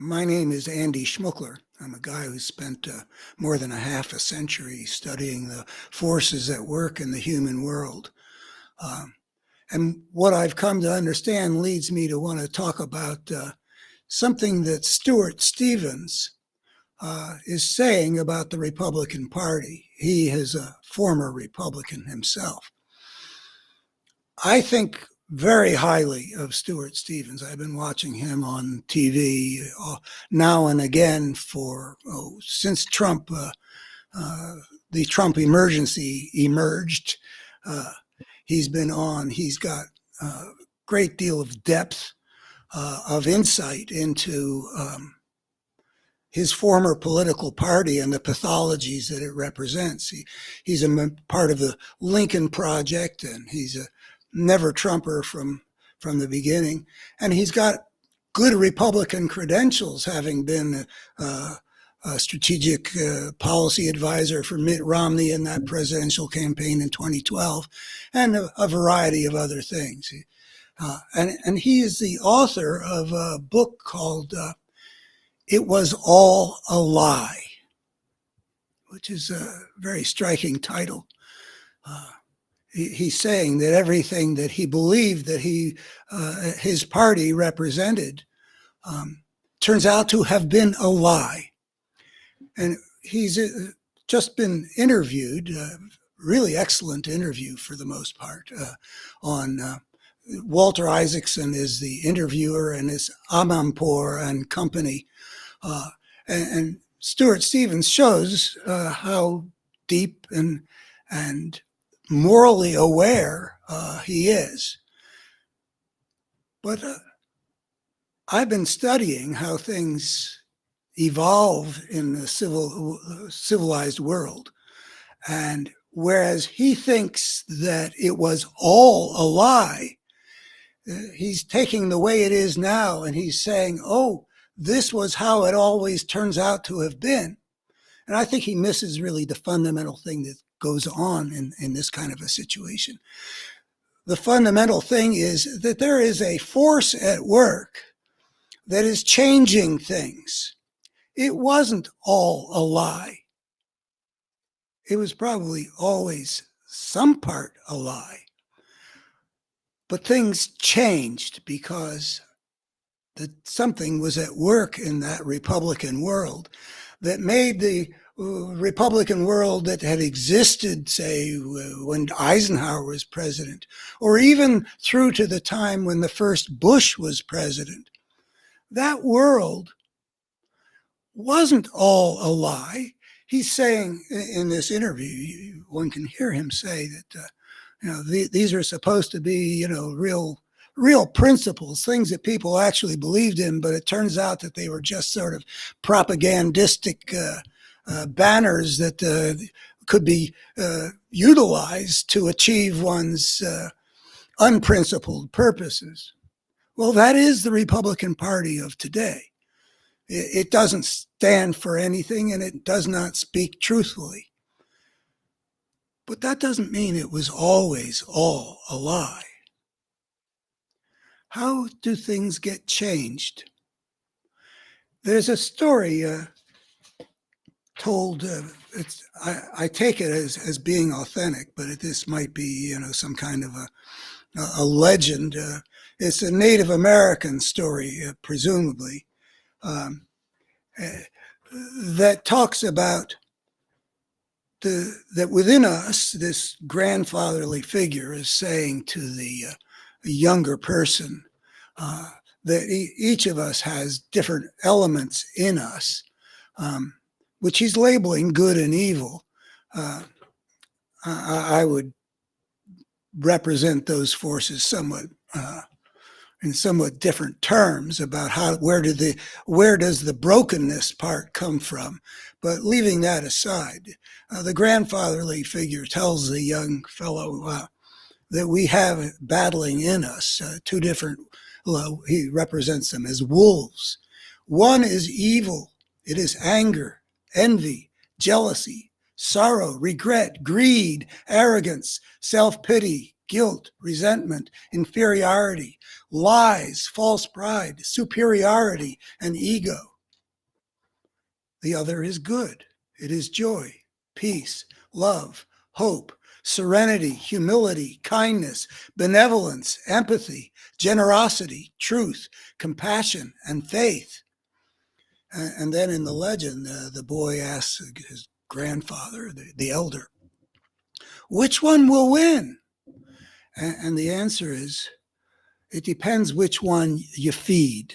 My name is Andy Schmuckler. I'm a guy who spent more than a half a century studying the forces at work in the human world. Um, and what I've come to understand leads me to want to talk about something that Stewart Stevens is saying about the Republican Party. He is a former Republican himself. I think very highly of Stewart Stevens. I've been watching him on TV now and again since the Trump emergency emerged. Uh, he's been on. He's got a great deal of depth of insight into his former political party and the pathologies that it represents. He's a part of the Lincoln Project, and he's a never Trumper from the beginning. And he's got good Republican credentials, having been a strategic policy advisor for Mitt Romney in that presidential campaign in 2012, and a variety of other things. And he is the author of a book called It Was All a Lie, which is a very striking title. He's saying that everything that he believed that his party represented turns out to have been a lie. And he's just been interviewed, really excellent interview for the most part, on Walter Isaacson is the interviewer, and it's Amanpour and company. And Stewart Stevens shows how deep and morally aware he is. But I've been studying how things evolve in the civilized world. And whereas he thinks that it was all a lie, he's taking the way it is now and he's saying, oh, this was how it always turns out to have been. And I think he misses really the fundamental thing that goes on in this kind of a situation. The fundamental thing is that there is a force at work that is changing things. It wasn't all a lie. It was probably always some part a lie. But things changed because something was at work in that Republican world that made the Republican world that had existed, say, when Eisenhower was president, or even through to the time when the first Bush was president. That world wasn't all a lie. He's saying in this interview, one can hear him say that these are supposed to be real principles, things that people actually believed in, but it turns out that they were just sort of propagandistic banners that could be utilized to achieve one's unprincipled purposes. Well, that is the Republican Party of today. It doesn't stand for anything, and it does not speak truthfully. But that doesn't mean it was always all a lie. How do things get changed? There's a story told, I take it as being authentic, but this might be some kind of a legend. It's a Native American story, presumably, that talks about that within us, this grandfatherly figure is saying to the younger person that each of us has different elements in us, which he's labeling good and evil. I would represent those forces somewhat in somewhat different terms about where does the brokenness part come from. But leaving that aside, the grandfatherly figure tells the young fellow that we have battling in us two different, he represents them as wolves. One is evil. It is anger, envy, jealousy, sorrow, regret, greed, arrogance, self-pity, guilt, resentment, inferiority, lies, false pride, superiority, and ego. The other is good. It is joy, peace, love, hope, serenity, humility, kindness, benevolence, empathy, generosity, truth, compassion, and faith. And then in the legend, the boy asks his grandfather, the elder, which one will win? And the answer is, it depends which one you feed.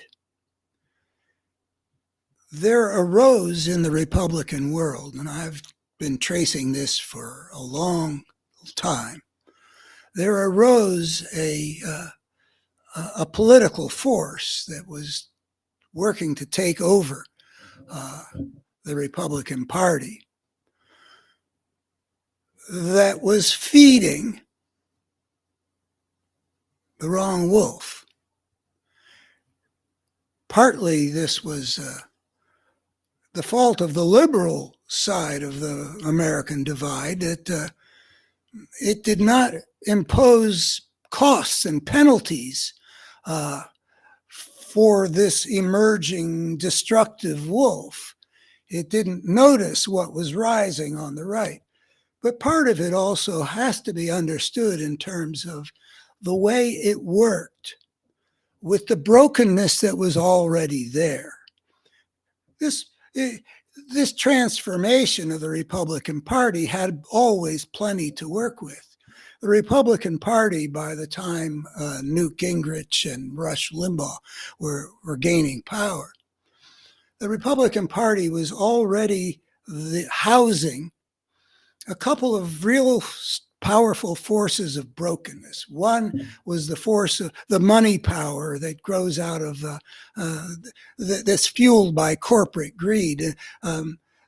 There arose in the Republican world, and I've been tracing this for a long time, there arose a political force that was working to take over the Republican Party that was feeding the wrong wolf. Partly this was the fault of the liberal side of the American divide, that it did not impose costs and penalties for this emerging destructive wolf. It didn't notice what was rising on the right. But part of it also has to be understood in terms of the way it worked with the brokenness that was already there. This transformation of the Republican Party had always plenty to work with. The Republican Party, by the time Newt Gingrich and Rush Limbaugh were gaining power, the Republican Party was already housing a couple of real powerful forces of brokenness. One was the force of the money power that grows out of that's fueled by corporate greed.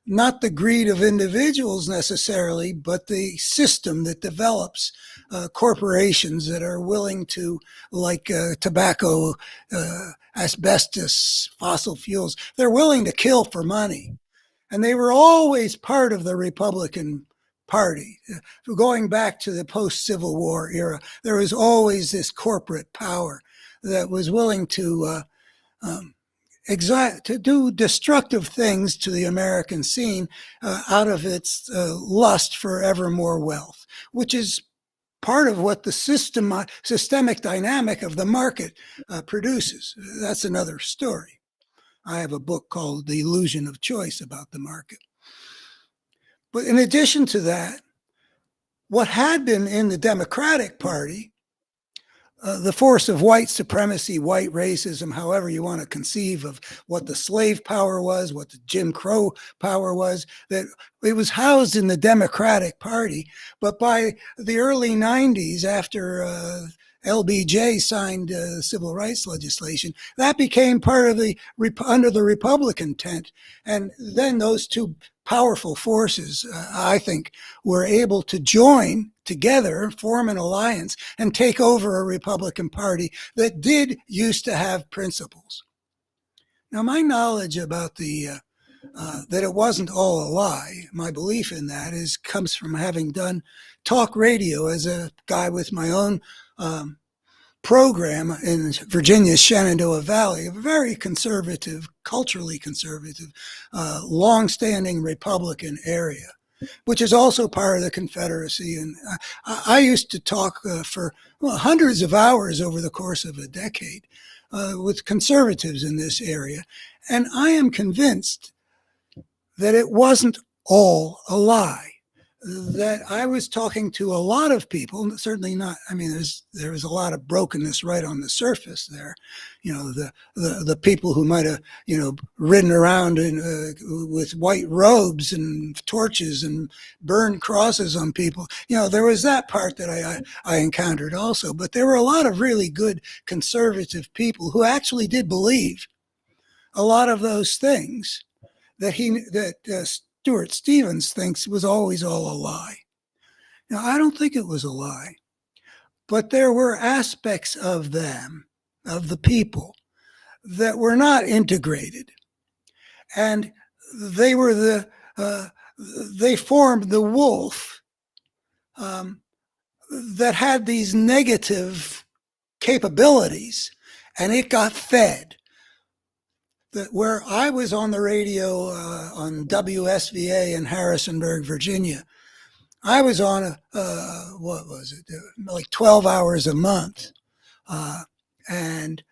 Not the greed of individuals necessarily, but the system that develops corporations that are willing to, like tobacco, asbestos, fossil fuels, they're willing to kill for money. And they were always part of the Republican Party. Going back to the post-Civil War era, there was always this corporate power that was willing to do destructive things to the American scene out of its lust for ever more wealth, which is part of what the systemic dynamic of the market produces. That's another story. I have a book called The Illusion of Choice about the market. But in addition to that, what had been in the Democratic Party, the force of white supremacy, white racism, however you want to conceive of what the slave power was, what the Jim Crow power was, that it was housed in the Democratic Party. But by the early 90s, after LBJ signed civil rights legislation, that became part of under the Republican tent. And then those two powerful forces, I think, were able to join together, form an alliance, and take over a Republican Party that did used to have principles. Now, my knowledge about that it wasn't all a lie, my belief in that comes from having done talk radio as a guy with my own program in Virginia's Shenandoah Valley, a very conservative, culturally conservative, long-standing Republican area, which is also part of the Confederacy. And I used to talk for hundreds of hours over the course of a decade with conservatives in this area. And I am convinced that it wasn't all a lie. That I was talking to a lot of people, certainly not, I mean, there was a lot of brokenness right on the surface there. You know, the people who might have, ridden around with white robes and torches and burned crosses on people. There was that part that I encountered also. But there were a lot of really good conservative people who actually did believe a lot of those things that Stuart Stevens thinks was always all a lie. Now, I don't think it was a lie, but there were aspects of them, of the people, that were not integrated. And they were they formed the wolf that had these negative capabilities, and it got fed. where I was on the radio on WSVA in Harrisonburg, Virginia. I was on what was it, like 12 hours a month. Uh, and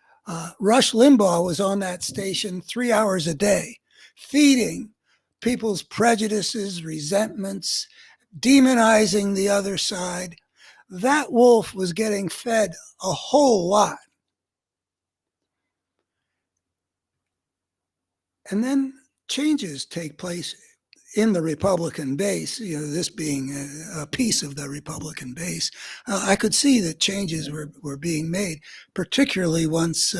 Rush Limbaugh was on that station 3 hours a day, feeding people's prejudices, resentments, demonizing the other side. That wolf was getting fed a whole lot. And then changes take place in the Republican base, this being a piece of the Republican base. I could see that changes were being made, particularly once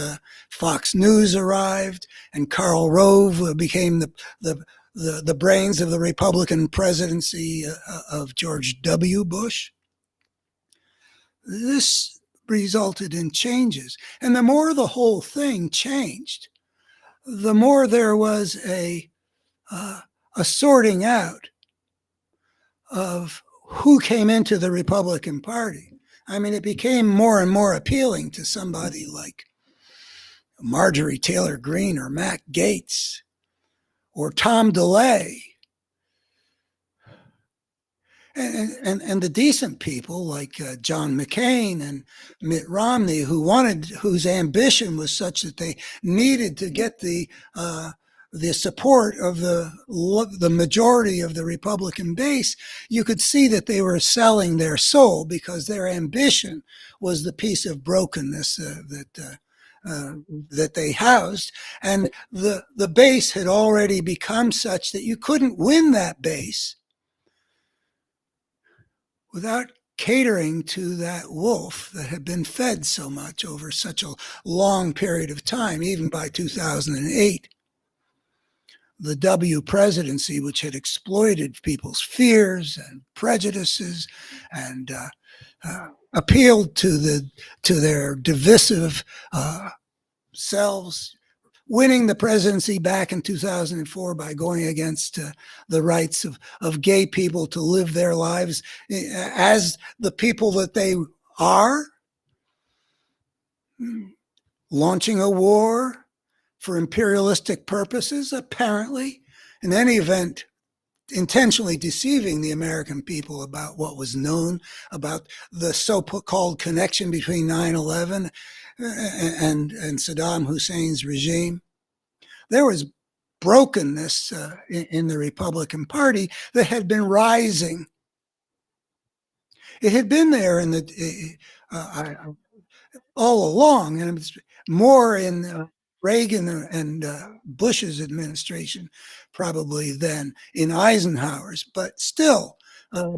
Fox News arrived and Karl Rove became the brains of the Republican presidency of George W. Bush. This resulted in changes. And the more the whole thing changed, the more there was a sorting out of who came into the Republican Party. I mean, it became more and more appealing to somebody like Marjorie Taylor Greene or Matt Gaetz or Tom DeLay. And the decent people like John McCain and Mitt Romney, whose ambition was such that they needed to get the support of the majority of the Republican base, you could see that they were selling their soul because their ambition was the piece of brokenness that they housed, and the base had already become such that you couldn't win that base without catering to that wolf that had been fed so much over such a long period of time, even by 2008. The W presidency, which had exploited people's fears and prejudices and appealed to their divisive selves, winning the presidency back in 2004 by going against the rights of gay people to live their lives as the people that they are, launching a war for imperialistic purposes, apparently. In any event, intentionally deceiving the American people about what was known about the so-called connection between 9/11 and Saddam Hussein's regime. There was brokenness in the Republican Party that had been rising. It had been there in all along, and it was more in Reagan and Bush's administration probably than in Eisenhower's, but still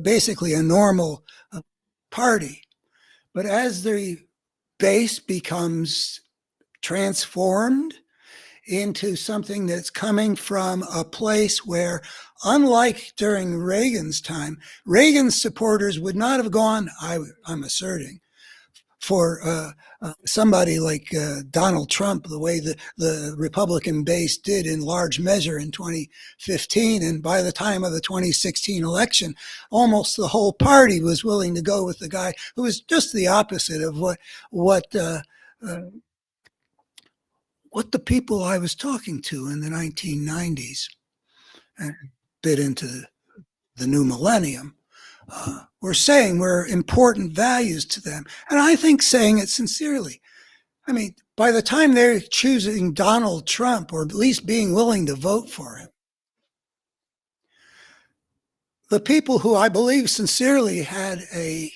basically a normal party. But as the base becomes transformed into something that's coming from a place where, unlike during Reagan's time, Reagan's supporters would not have gone, I'm asserting, for somebody like Donald Trump, the way the Republican base did in large measure in 2015. And by the time of the 2016 election, almost the whole party was willing to go with the guy who was just the opposite of what the people I was talking to in the 1990s and bit into the new millennium were saying were important values to them. And I think saying it sincerely. I mean, by the time they're choosing Donald Trump, or at least being willing to vote for him, the people who I believe sincerely had a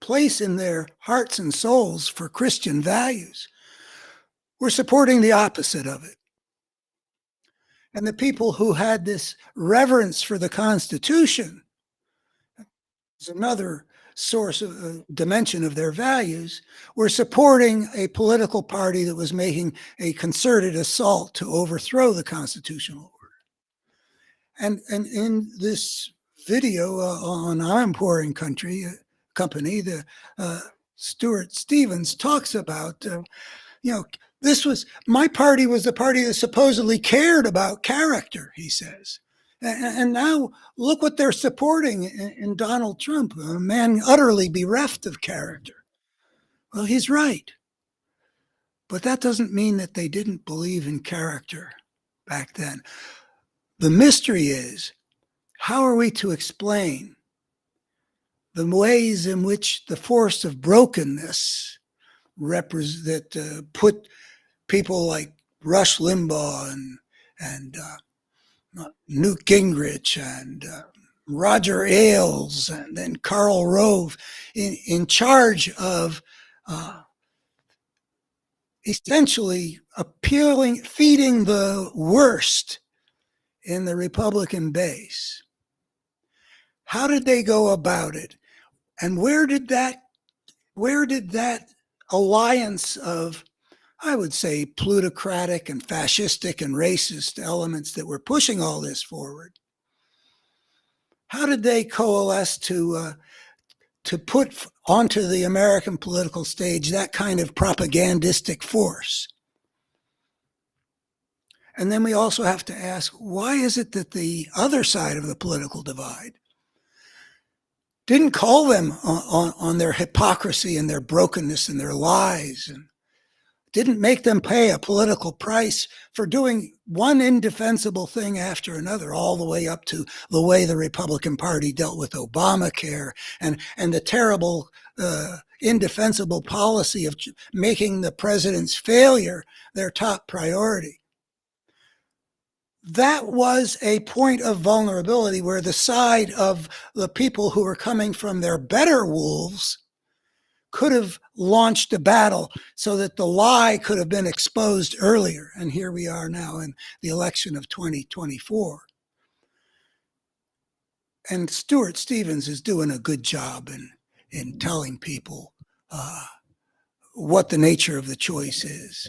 place in their hearts and souls for Christian values were supporting the opposite of it. And the people who had this reverence for the Constitution is another source of dimension of their values, were supporting a political party that was making a concerted assault to overthrow the constitutional order. And in this video on I'm Pouring Company, the Stewart Stevens talks about, this was, my party was the party that supposedly cared about character, he says. And now look what they're supporting in Donald Trump, a man utterly bereft of character. Well, he's right. But that doesn't mean that they didn't believe in character back then. The mystery is, how are we to explain the ways in which the force of brokenness that put people like Rush Limbaugh and Newt Gingrich and Roger Ailes and then Karl Rove in charge of essentially feeding the worst in the Republican base. How did they go about it? And where did that alliance of, I would say, plutocratic and fascistic and racist elements that were pushing all this forward, how did they coalesce to put onto the American political stage that kind of propagandistic force? And then we also have to ask, why is it that the other side of the political divide didn't call them on their hypocrisy and their brokenness and their lies, and didn't make them pay a political price for doing one indefensible thing after another, all the way up to the way the Republican Party dealt with Obamacare and the terrible, indefensible policy of making the president's failure their top priority? That was a point of vulnerability where the side of the people who were coming from their better wolves could have launched a battle so that the lie could have been exposed earlier. And here we are now in the election of 2024. And Stuart Stevens is doing a good job in telling people what the nature of the choice is.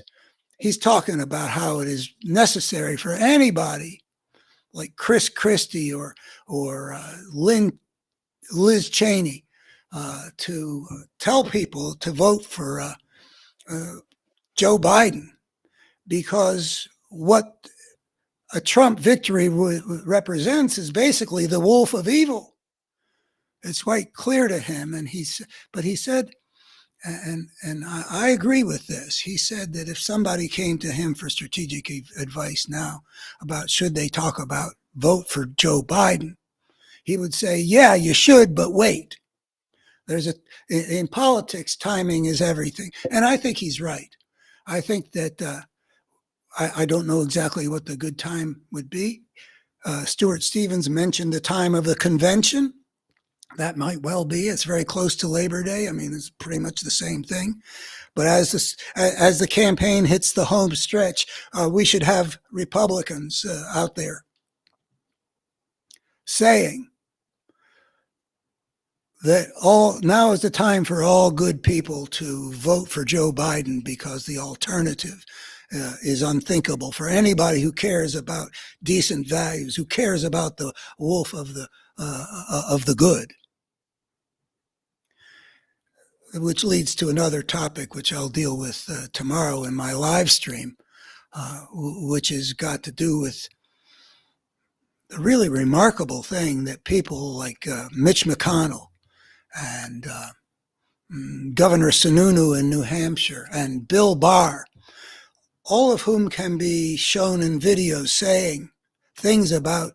He's talking about how it is necessary for anybody like Chris Christie or Liz Cheney to tell people to vote for Joe Biden, because what a Trump victory represents is basically the wolf of evil. It's quite clear to him, but he said, and I agree with this. He said that if somebody came to him for strategic advice now about should they talk about vote for Joe Biden, he would say, yeah, you should, but wait. In politics, timing is everything. And I think he's right. I think that I don't know exactly what the good time would be. Stuart Stevens mentioned the time of the convention. That might well be. It's very close to Labor Day. I mean, it's pretty much the same thing. But as the campaign hits the home stretch, we should have Republicans out there saying that now is the time for all good people to vote for Joe Biden, because the alternative is unthinkable for anybody who cares about decent values, who cares about the wolf of the good. Which leads to another topic, which I'll deal with tomorrow in my live stream, which has got to do with the really remarkable thing that people like Mitch McConnell and Governor Sununu in New Hampshire and Bill Barr, all of whom can be shown in videos saying things about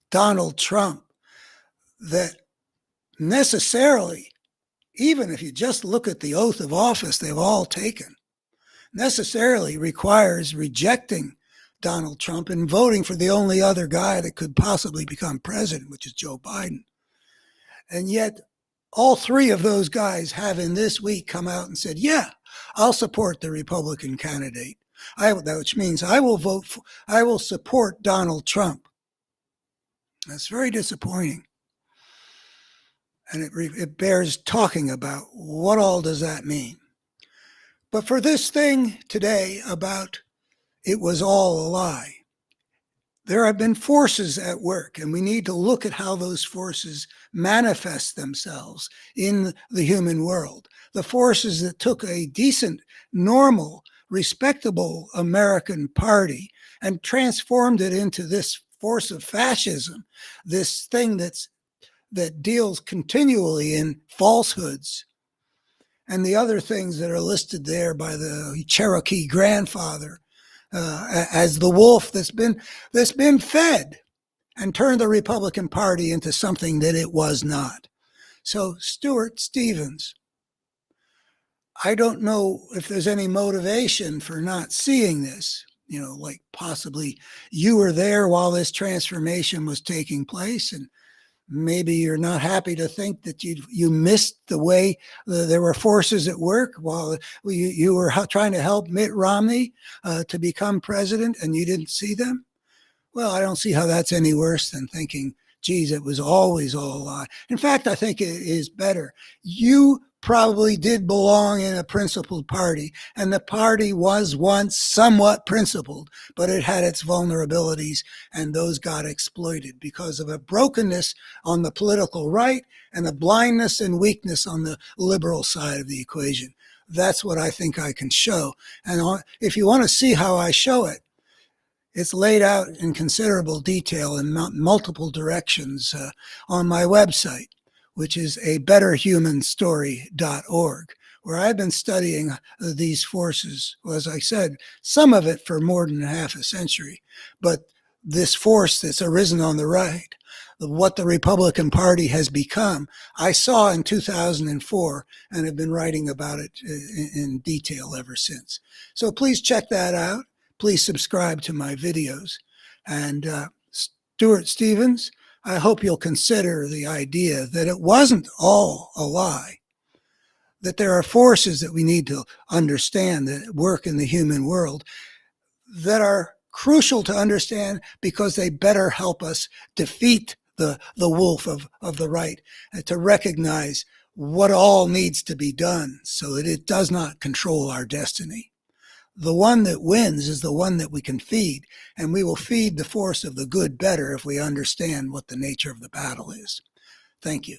Donald Trump that necessarily, even if you just look at the oath of office they've all taken, necessarily requires rejecting Donald Trump and voting for the only other guy that could possibly become president, which is Joe Biden. And yet all three of those guys have in this week come out and said, yeah, I'll support the Republican candidate, which means I will support Donald Trump. That's very disappointing. And it bears talking about what all does that mean. But for this thing today about it was all a lie, there have been forces at work, and we need to look at how those forces manifest themselves in the human world. The forces that took a decent, normal, respectable American party and transformed it into this force of fascism, this thing that deals continually in falsehoods and the other things that are listed there by the Cherokee grandfather as the wolf that's been fed and turned the Republican Party into something that it was not. So, Stewart Stevens, I don't know if there's any motivation for not seeing this. Like possibly you were there while this transformation was taking place, and maybe you're not happy to think that you missed the way there were forces at work while you were trying to help Mitt Romney to become president, and you didn't see them. Well, I don't see how that's any worse than thinking, geez, it was always all a lie. In fact, I think it is better. You probably did belong in a principled party, and the party was once somewhat principled, but it had its vulnerabilities, and those got exploited because of a brokenness on the political right and a blindness and weakness on the liberal side of the equation. That's what I think I can show. And if you want to see how I show it, it's laid out in considerable detail in multiple directions on my website, which is abetterhumanstory.org, where I've been studying these forces, well, as I said, some of it for more than half a century, but this force that's arisen on the right, what the Republican Party has become, I saw in 2004 and have been writing about it in detail ever since. So please check that out. Please subscribe to my videos. And Stewart Stevens, I hope you'll consider the idea that it wasn't all a lie, that there are forces that we need to understand that work in the human world that are crucial to understand because they better help us defeat the wolf of the right, and to recognize what all needs to be done so that it does not control our destiny. The one that wins is the one that we can feed, and we will feed the force of the good better if we understand what the nature of the battle is. Thank you.